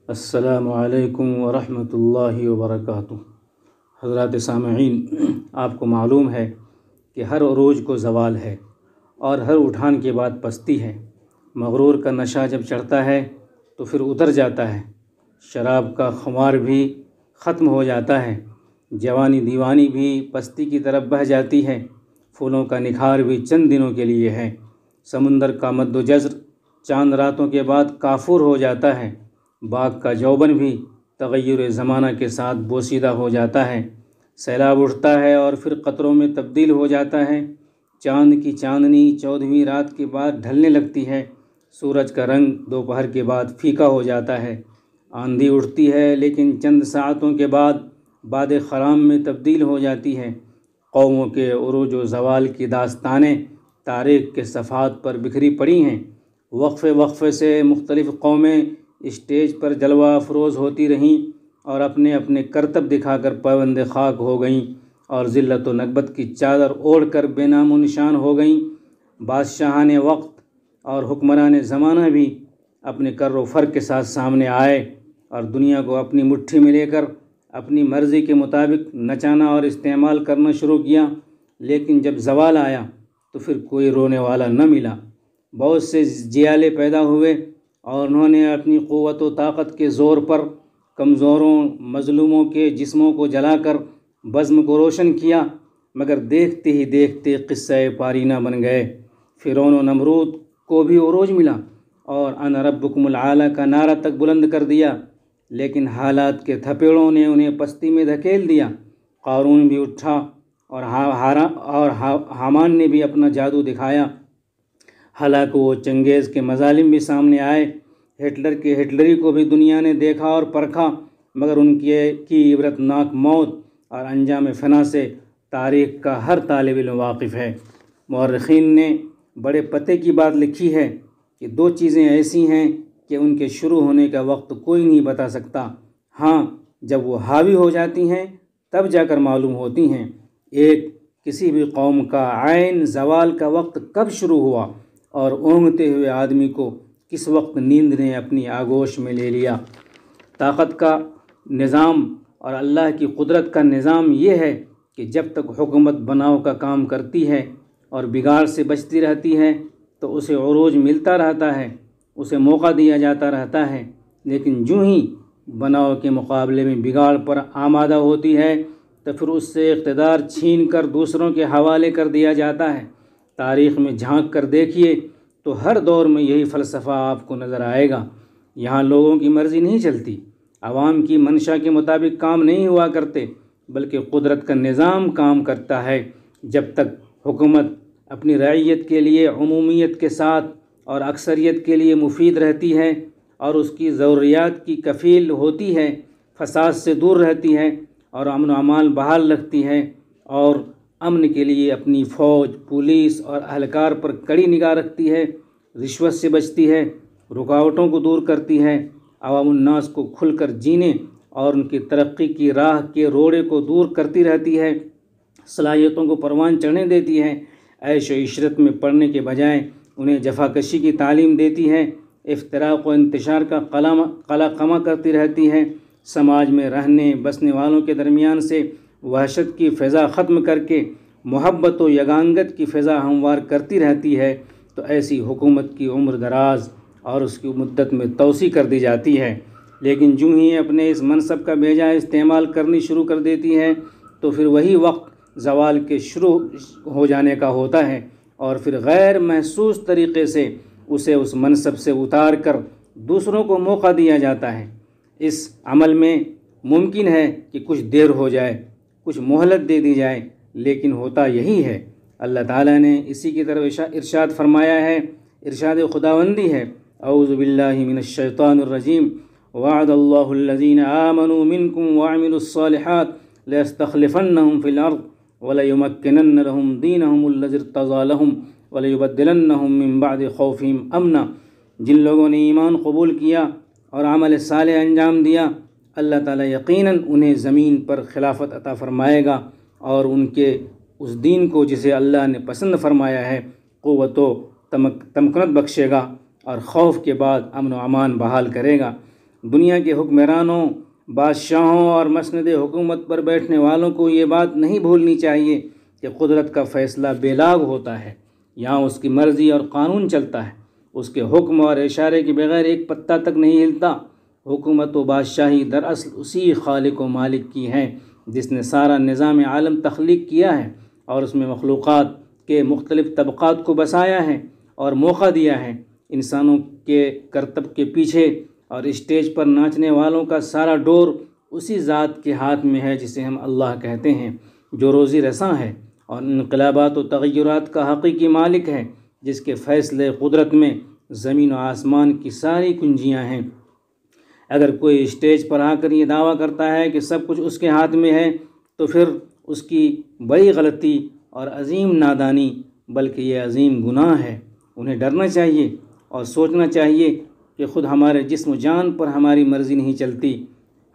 السلام علیکم ورحمۃ اللہ وبرکاتہ۔ حضرات سامعین، آپ کو معلوم ہے کہ ہر عروج کو زوال ہے اور ہر اٹھان کے بعد پستی ہے۔ مغرور کا نشہ جب چڑھتا ہے تو پھر اتر جاتا ہے۔ شراب کا خمار بھی ختم ہو جاتا ہے۔ جوانی دیوانی بھی پستی کی طرف بہہ جاتی ہے۔ پھولوں کا نکھار بھی چند دنوں کے لیے ہے۔ سمندر کا مد و جزر چاند راتوں کے بعد کافور ہو جاتا ہے۔ باغ کا جوبن بھی تغیر زمانہ کے ساتھ بوسیدہ ہو جاتا ہے۔ سیلاب اٹھتا ہے اور پھر قطروں میں تبدیل ہو جاتا ہے۔ چاند کی چاندنی 14ویں رات کے بعد ڈھلنے لگتی ہے۔ سورج کا رنگ دوپہر کے بعد پھیکا ہو جاتا ہے۔ آندھی اٹھتی ہے لیکن چند ساعتوں کے بعد باد خرام میں تبدیل ہو جاتی ہے۔ قوموں کے عروج و زوال کی داستانیں تاریخ کے صفحات پر بکھری پڑی ہیں۔ وقفے وقفے سے مختلف قومیں اسٹیج پر جلوہ افروز ہوتی رہیں اور اپنے اپنے کرتب دکھا کر پابند خاک ہو گئیں اور ذلت و نکبت کی چادر اوڑھ کر بے نام و نشان ہو گئیں۔ بادشاہان وقت اور حکمران زمانہ بھی اپنے کر و فر کے ساتھ سامنے آئے اور دنیا کو اپنی مٹھی میں لے کر اپنی مرضی کے مطابق نچانا اور استعمال کرنا شروع کیا، لیکن جب زوال آیا تو پھر کوئی رونے والا نہ ملا۔ بہت سے جیالے پیدا ہوئے اور انہوں نے اپنی قوت و طاقت کے زور پر کمزوروں مظلوموں کے جسموں کو جلا کر بزم کو روشن کیا، مگر دیکھتے ہی دیکھتے قصہ پارینہ بن گئے۔ فرعون و نمرود کو بھی عروج ملا اور انا ربکم الاعلی کا نعرہ تک بلند کر دیا، لیکن حالات کے تھپیڑوں نے انہیں پستی میں دھکیل دیا۔ قارون بھی اٹھا اور حامان نے بھی اپنا جادو دکھایا۔ حالانکہ وہ چنگیز کے مظالم بھی سامنے آئے۔ ہٹلر کے ہٹلری کو بھی دنیا نے دیکھا اور پرکھا، مگر ان کی عبرت ناک موت اور انجام فنا سے تاریخ کا ہر طالب علم واقف ہے۔ مورخین نے بڑے پتے کی بات لکھی ہے کہ دو چیزیں ایسی ہیں کہ ان کے شروع ہونے کا وقت کوئی نہیں بتا سکتا، ہاں جب وہ حاوی ہو جاتی ہیں تب جا کر معلوم ہوتی ہیں۔ ایک، کسی بھی قوم کا عین زوال کا وقت کب شروع ہوا اور اونگتے ہوئے آدمی کو کس وقت نیند نے اپنی آغوش میں لے لیا۔ طاقت کا نظام اور اللہ کی قدرت کا نظام یہ ہے کہ جب تک حکومت بناؤ کا کام کرتی ہے اور بگاڑ سے بچتی رہتی ہے تو اسے عروج ملتا رہتا ہے، اسے موقع دیا جاتا رہتا ہے، لیکن جو ہی بناؤ کے مقابلے میں بگاڑ پر آمادہ ہوتی ہے تو پھر اس سے اقتدار چھین کر دوسروں کے حوالے کر دیا جاتا ہے۔ تاریخ میں جھانک کر دیکھیے تو ہر دور میں یہی فلسفہ آپ کو نظر آئے گا۔ یہاں لوگوں کی مرضی نہیں چلتی، عوام کی منشا کے مطابق کام نہیں ہوا کرتے، بلکہ قدرت کا نظام کام کرتا ہے۔ جب تک حکومت اپنی رعیت کے لیے عمومیت کے ساتھ اور اکثریت کے لیے مفید رہتی ہے اور اس کی ضروریات کی کفیل ہوتی ہے، فساد سے دور رہتی ہے اور امن و امان بحال رکھتی ہے اور امن کے لیے اپنی فوج، پولیس اور اہلکار پر کڑی نگاہ رکھتی ہے، رشوت سے بچتی ہے، رکاوٹوں کو دور کرتی ہے، عوام الناس کو کھل کر جینے اور ان کی ترقی کی راہ کے روڑے کو دور کرتی رہتی ہے، صلاحیتوں کو پروان چڑھنے دیتی ہے، عیش و عشرت میں پڑھنے کے بجائے انہیں جفاکشی کی تعلیم دیتی ہے، افتراق و انتشار کا قلع قمع کرتی رہتی ہے، سماج میں رہنے بسنے والوں کے درمیان سے وحشت کی فضا ختم کر کے محبت و یگانگت کی فضا ہموار کرتی رہتی ہے، تو ایسی حکومت کی عمر دراز اور اس کی مدت میں توسیع کر دی جاتی ہے۔ لیکن جو ہی اپنے اس منصب کا بیجا استعمال کرنی شروع کر دیتی ہے تو پھر وہی وقت زوال کے شروع ہو جانے کا ہوتا ہے اور پھر غیر محسوس طریقے سے اسے اس منصب سے اتار کر دوسروں کو موقع دیا جاتا ہے۔ اس عمل میں ممکن ہے کہ کچھ دیر ہو جائے، کچھ مہلت دے دی جائے، لیکن ہوتا یہی ہے۔ اللہ تعالیٰ نے اسی کی طرف ارشاد فرمایا ہے، ارشاد خداوندی ہے، اعوذ باللہ من الشیطان الرجیم، وعد اللہ الذین آمنوا منکم وعملوا الصالحات لیستخلفنہم فی الارض ولیمکنن لہم دینہم الذی ارتضی لہم ولیبدلنہم من بعد خوفہم امنا۔ جن لوگوں نے ایمان قبول کیا اور عمل صالح انجام دیا، اللہ تعالیٰ یقیناً انہیں زمین پر خلافت عطا فرمائے گا اور ان کے اس دین کو جسے اللہ نے پسند فرمایا ہے قوت و تمکنت بخشے گا اور خوف کے بعد امن و امان بحال کرے گا۔ دنیا کے حکمرانوں، بادشاہوں اور مسند حکومت پر بیٹھنے والوں کو یہ بات نہیں بھولنی چاہیے کہ قدرت کا فیصلہ بے لاگ ہوتا ہے۔ یہاں اس کی مرضی اور قانون چلتا ہے، اس کے حکم اور اشارے کے بغیر ایک پتا تک نہیں ہلتا۔ حکومت و بادشاہی دراصل اسی خالق و مالک کی ہیں جس نے سارا نظام عالم تخلیق کیا ہے اور اس میں مخلوقات کے مختلف طبقات کو بسایا ہے اور موقع دیا ہے۔ انسانوں کے کرتب کے پیچھے اور اسٹیج پر ناچنے والوں کا سارا ڈور اسی ذات کے ہاتھ میں ہے جسے ہم اللہ کہتے ہیں، جو روزی رساں ہے اور انقلابات و تغیرات کا حقیقی مالک ہے، جس کے فیصلے قدرت میں زمین و آسمان کی ساری کنجیاں ہیں۔ اگر کوئی اسٹیج پر آ کر یہ دعویٰ کرتا ہے کہ سب کچھ اس کے ہاتھ میں ہے تو پھر اس کی بڑی غلطی اور عظیم نادانی بلکہ یہ عظیم گناہ ہے۔ انہیں ڈرنا چاہیے اور سوچنا چاہیے کہ خود ہمارے جسم و جان پر ہماری مرضی نہیں چلتی۔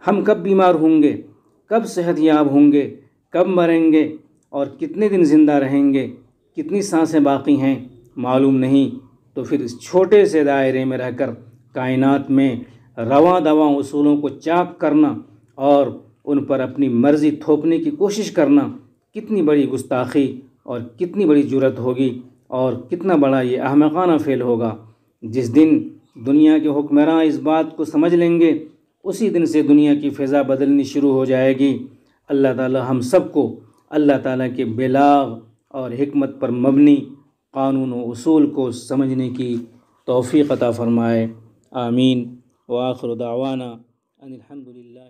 ہم کب بیمار ہوں گے، کب صحت یاب ہوں گے، کب مریں گے اور کتنے دن زندہ رہیں گے، کتنی سانسیں باقی ہیں معلوم نہیں۔ تو پھر اس چھوٹے سے دائرے میں رہ کر کائنات میں رواں دواں اصولوں کو چاک کرنا اور ان پر اپنی مرضی تھوپنے کی کوشش کرنا کتنی بڑی گستاخی اور کتنی بڑی جرأت ہوگی اور کتنا بڑا یہ احمقانہ فعل ہوگا۔ جس دن دنیا کے حکمراں اس بات کو سمجھ لیں گے، اسی دن سے دنیا کی فضا بدلنی شروع ہو جائے گی۔ اللہ تعالی ہم سب کو اللہ تعالیٰ کے بلاغ اور حکمت پر مبنی قانون و اصول کو سمجھنے کی توفیق عطا فرمائے۔ آمین۔ وآخر دعوانا ان الحمد للہ۔